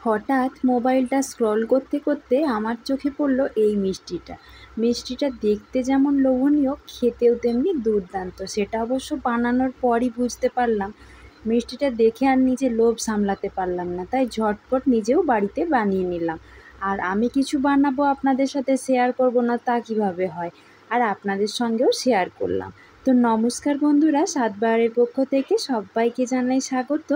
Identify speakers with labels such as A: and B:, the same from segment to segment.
A: হঠাৎ মোবাইলটা স্ক্রল করতে করতে আমার চোখে পড়ল এই মিষ্টিটা দেখতে যেমন লোভনীয়, খেতেও তেমনি দুর্দান্ত। সেটা অবশ্য বানানোর পরই বুঝতে পারলাম। মিষ্টিটা দেখে আর নিজের লোভ সামলাতে পারলাম না, তাই ঝটপট নিজেও বাড়িতে বানিয়ে নিলাম। আর আমি কিছু বানাবো, আপনাদের সাথে শেয়ার করব না তা কিভাবে হয়, আর আপনাদের সঙ্গেও শেয়ার করলাম। তো নমস্কার বন্ধুরা, স্বাদবাহারের পক্ষ থেকে সবাইকে জানাই স্বাগত।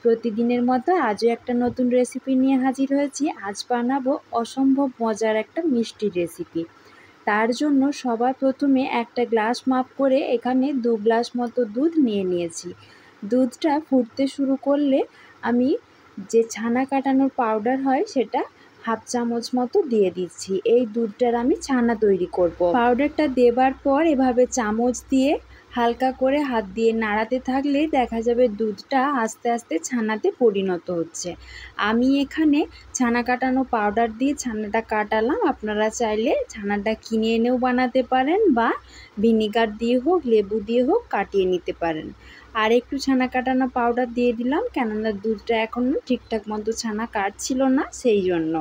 A: প্রতিদিনের মতো আজও একটা নতুন রেসিপি নিয়ে হাজির হয়েছি। আজ বানাবো অসম্ভব মজার একটা মিষ্টি রেসিপি। তার জন্য সবার প্রথমে একটা গ্লাস মাপ করে এখানে 2 গ্লাস মতো দুধ নিয়ে নিয়েছি। দুধটা ফুটতে শুরু করলে আমি যে ছানা কাটানোর পাউডার হয় সেটা হাফ চামচ মতো দিয়ে দিচ্ছি। এই দুধটার আমি ছানা তৈরি করব। পাউডারটা দেবার পর এভাবে চামচ দিয়ে হালকা করে হাত দিয়ে নাড়াতে থাকলে দেখা যাবে দুধটা আস্তে আস্তে ছানাতে পরিণত হচ্ছে। আমি এখানে ছানা কাটানো পাউডার দিয়ে ছানাটা কাটালাম। আপনারা চাইলে ছানাটা কিনে এনেও বানাতে পারেন বা ভিনিগার দিয়ে হোক, লেবু দিয়ে হোক কাটিয়ে নিতে পারেন। আর একটু ছানা কাটানো পাউডার দিয়ে দিলাম, কেননা দুধটা এখনও ঠিকঠাক মতো ছানা কাটছিল না, সেই জন্য।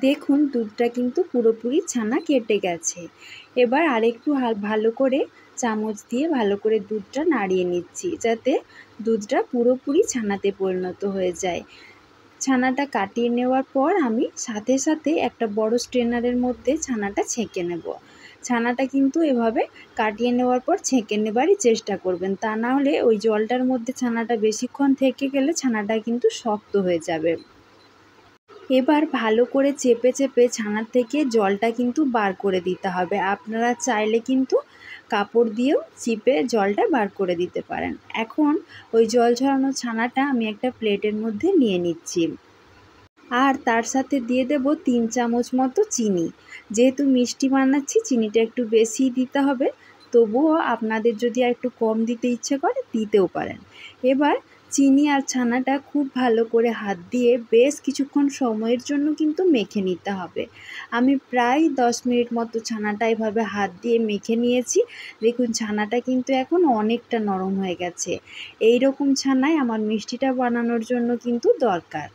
A: দেখুন দুধটা কিন্তু পুরোপুরি ছানা কেটে গেছে। এবার আরেকটু ভালো করে চামচ দিয়ে ভালো করে দুধটা নাড়িয়ে নিচ্ছি, যাতে দুধটা পুরোপুরি ছানাতে পরিণত হয়ে যায়। ছানাটা কাটিয়ে নেওয়ার পর আমি সাথে সাথে একটা বড় স্ট্রেনারের মধ্যে ছানাটা ছেঁকে নেব। ছানাটা কিন্তু এভাবে কাটিয়ে নেওয়ার পর ছেঁকে নেবারই চেষ্টা করবেন, তা না হলে ওই জলটার মধ্যে ছানাটা বেশিক্ষণ থেকে গেলে ছানাটা কিন্তু শক্ত হয়ে যাবে। এবার ভালো করে চেপে চেপে ছানার থেকে জলটা কিন্তু বার করে দিতে হবে। আপনারা চাইলে কিন্তু কাপড় দিয়েও চিপে জলটা বার করে দিতে পারেন। এখন ওই জল ঝরানো ছানাটা আমি একটা প্লেটের মধ্যে নিয়ে নিচ্ছি। আর তার সাথে দিয়ে দেব 3 চামচ মতো চিনি। যেহেতু মিষ্টি বানাচ্ছি চিনিটা একটু বেশি দিতে হবে, তবুও আপনাদের যদি আর একটু কম দিতে ইচ্ছে করে দিতেও পারেন। এবার চিনি আর ছানাটা খুব ভালো করে হাত দিয়ে বেশ কিছুক্ষণ সময়ের জন্য কিন্তু মেখে নিতে হবে। আমি প্রায় 10 মিনিট মতো ছানাটা এভাবে হাত দিয়ে মেখে নিয়েছি। দেখুন ছানাটা কিন্তু এখন অনেকটা নরম হয়ে গেছে। এই রকম ছানাই আমার মিষ্টিটা বানানোর জন্য কিন্তু দরকার।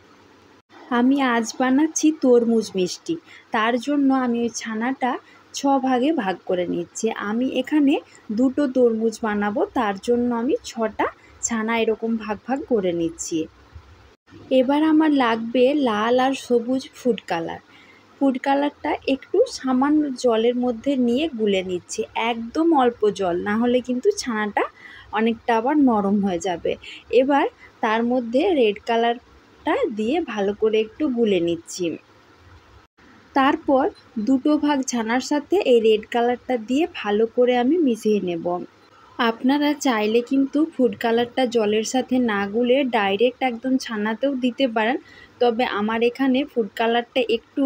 A: আমি আজ বানাচ্ছি তরমুজ মিষ্টি, তার জন্য আমি ওই ছানাটা 6 ভাগে ভাগ করে নিচ্ছি। আমি এখানে 2টো তরমুজ বানাবো, তার জন্য আমি 6টা ছানা এরকম ভাগ ভাগ করে নিচ্ছি। এবার আমার লাগবে লাল আর সবুজ ফুড কালার। ফুড কালারটা একটু সামান্য জলের মধ্যে নিয়ে গুলে নিচ্ছি, একদম অল্প জল, না হলে কিন্তু ছানাটা অনেকটা আবার নরম হয়ে যাবে। এবার তার মধ্যে রেড কালারটা দিয়ে ভালো করে একটু গুলে নিচ্ছি। তারপর 2টো ভাগ ছানার সাথে এই রেড কালারটা দিয়ে ভালো করে আমি মিশিয়ে নেব। আপনারা চাইলে কিন্তু ফুড কালারটা জলের সাথে না গুলে ডাইরেক্ট একদম ছানাতেও দিতে পারেন, তবে আমার এখানে ফুড কালারটা একটু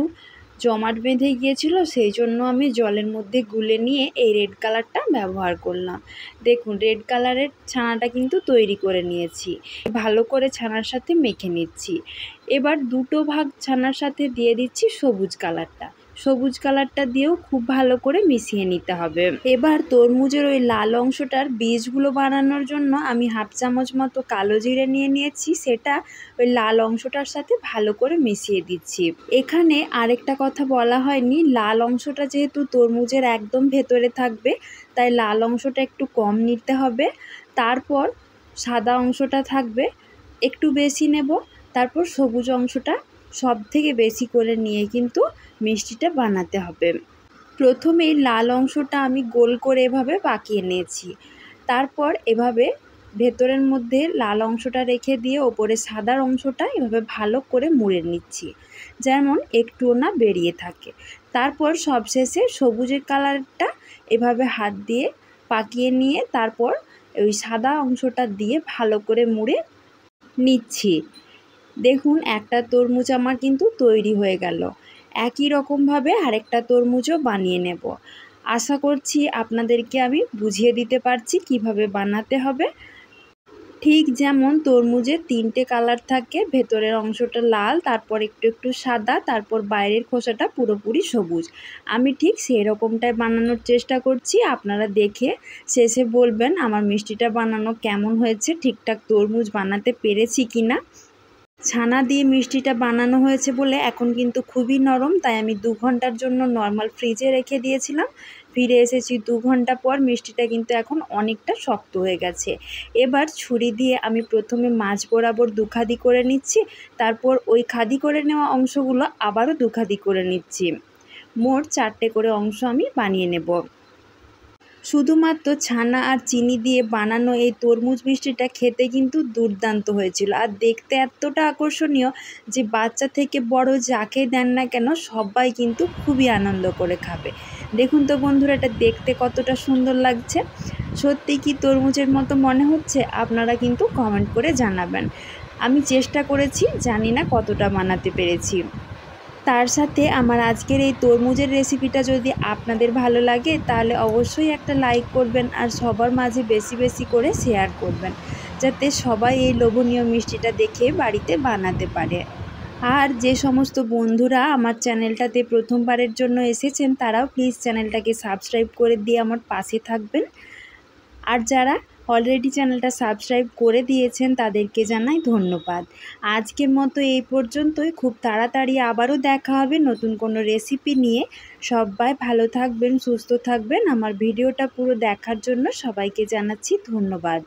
A: জমাট বেঁধে গিয়েছিল, সেই জন্য আমি জলের মধ্যে গুলে নিয়ে এই রেড কালারটা ব্যবহার করলাম। দেখুন রেড কালারের ছানাটা কিন্তু তৈরি করে নিয়েছি। ভালো করে ছানার সাথে মেখে নিচ্ছি। এবার 2টো ভাগ ছানার সাথে দিয়ে দিচ্ছি সবুজ কালারটা। সবুজ কালারটা দিয়েও খুব ভালো করে মিশিয়ে নিতে হবে। এবার তরমুজের ওই লাল অংশটার বীজগুলো বানানোর জন্য আমি হাফ চামচ মতো কালো জিরে নিয়ে নিয়েছি, সেটা ওই লাল অংশটার সাথে ভালো করে মিশিয়ে দিচ্ছি। এখানে আরেকটা কথা বলা হয়নি, লাল অংশটা যেহেতু তরমুজের একদম ভেতরে থাকবে, তাই লাল অংশটা একটু কম নিতে হবে। তারপর সাদা অংশটা থাকবে একটু বেশি নেব, তারপর সবুজ অংশটা সব থেকে বেশি করে নিয়ে কিন্তু মিষ্টিটা বানাতে হবে। প্রথমেই লাল অংশটা আমি গোল করে এভাবে পাকিয়ে নিয়েছি। তারপর এভাবে ভেতরের মধ্যে লাল অংশটা রেখে দিয়ে ওপরে সাদা অংশটা এভাবে ভালো করে মুড়ে নিচ্ছি, যেমন একটুও না বেরিয়ে থাকে। তারপর সবশেষে সবুজের কালারটা এভাবে হাত দিয়ে পাকিয়ে নিয়ে তারপর ওই সাদা অংশটা দিয়ে ভালো করে মুড়ে নিচ্ছি। দেখুন একটা তরমুজ আমার কিন্তু তৈরি হয়ে গেল। একই রকমভাবে আরেকটা তরমুজও বানিয়ে নেব। আশা করছি আপনাদেরকে আমি বুঝিয়ে দিতে পারছি কিভাবে বানাতে হবে। ঠিক যেমন তরমুজের 3টে কালার থাকে, ভেতরের অংশটা লাল, তারপর একটু একটু সাদা, তারপর বাইরের খোসাটা পুরোপুরি সবুজ। আমি ঠিক সেই রকমটাই বানানোর চেষ্টা করছি। আপনারা দেখে শেষে বলবেন আমার মিষ্টিটা বানানো কেমন হয়েছে, ঠিকঠাক তরমুজ বানাতে পেরেছি কি না। ছানা দিয়ে মিষ্টিটা বানানো হয়েছে বলে এখন কিন্তু খুবই নরম, তাই আমি 2 ঘন্টার জন্য নর্মাল ফ্রিজে রেখে দিয়েছিলাম। ফিরে এসেছি 2 ঘন্টা পর, মিষ্টিটা কিন্তু এখন অনেকটা শক্ত হয়ে গেছে। এবার ছুরি দিয়ে আমি প্রথমে মাঝ বরাবর 2 খাদি করে নিচ্ছি, তারপর ওই খাদি করে নেওয়া অংশগুলো আবারও 2 খাদি করে নিচ্ছি। মোট 4টে করে অংশ আমি বানিয়ে নেব। শুধুমাত্র ছানা আর চিনি দিয়ে বানানো এই তরমুজ মিষ্টিটা খেতে কিন্তু দুর্দান্ত হয়েছিল, আর দেখতে এতটা আকর্ষণীয় যে বাচ্চা থেকে বড় যাকে দেন না কেন সবাই কিন্তু খুবই আনন্দ করে খাবে। দেখুন তো বন্ধুরা, এটা দেখতে কতটা সুন্দর লাগছে। সত্যি কি তরমুজের মতো মনে হচ্ছে? আপনারা কিন্তু কমেন্ট করে জানাবেন। আমি চেষ্টা করেছি, জানি না কতটা বানাতে পেরেছি। তার সাথে আমার আজকের এই তরমুজের রেসিপিটা যদি আপনাদের ভালো লাগে তাহলে অবশ্যই একটা লাইক করবেন, আর সবার মাঝে বেশি বেশি করে শেয়ার করবেন, যাতে সবাই এই লোভনীয় মিষ্টিটা দেখে বাড়িতে বানাতে পারে। আর যে সমস্ত বন্ধুরা আমার চ্যানেলটাতে প্রথমবারের জন্য এসেছেন তারাও প্লিজ চ্যানেলটাকে সাবস্ক্রাইব করে দিয়ে আমার পাশে থাকবেন। আর যারা অলরেডি চ্যানেলটা সাবস্ক্রাইব করে দিয়েছেন তাদেরকে জানাই ধন্যবাদ। আজকের মতো এই পর্যন্তই। খুব তাড়াতাড়ি আবারও দেখা হবে নতুন কোনো রেসিপি নিয়ে। সবাই ভালো থাকবেন, সুস্থ থাকবেন। আমার ভিডিওটা পুরো দেখার জন্য সবাইকে জানাচ্ছি ধন্যবাদ।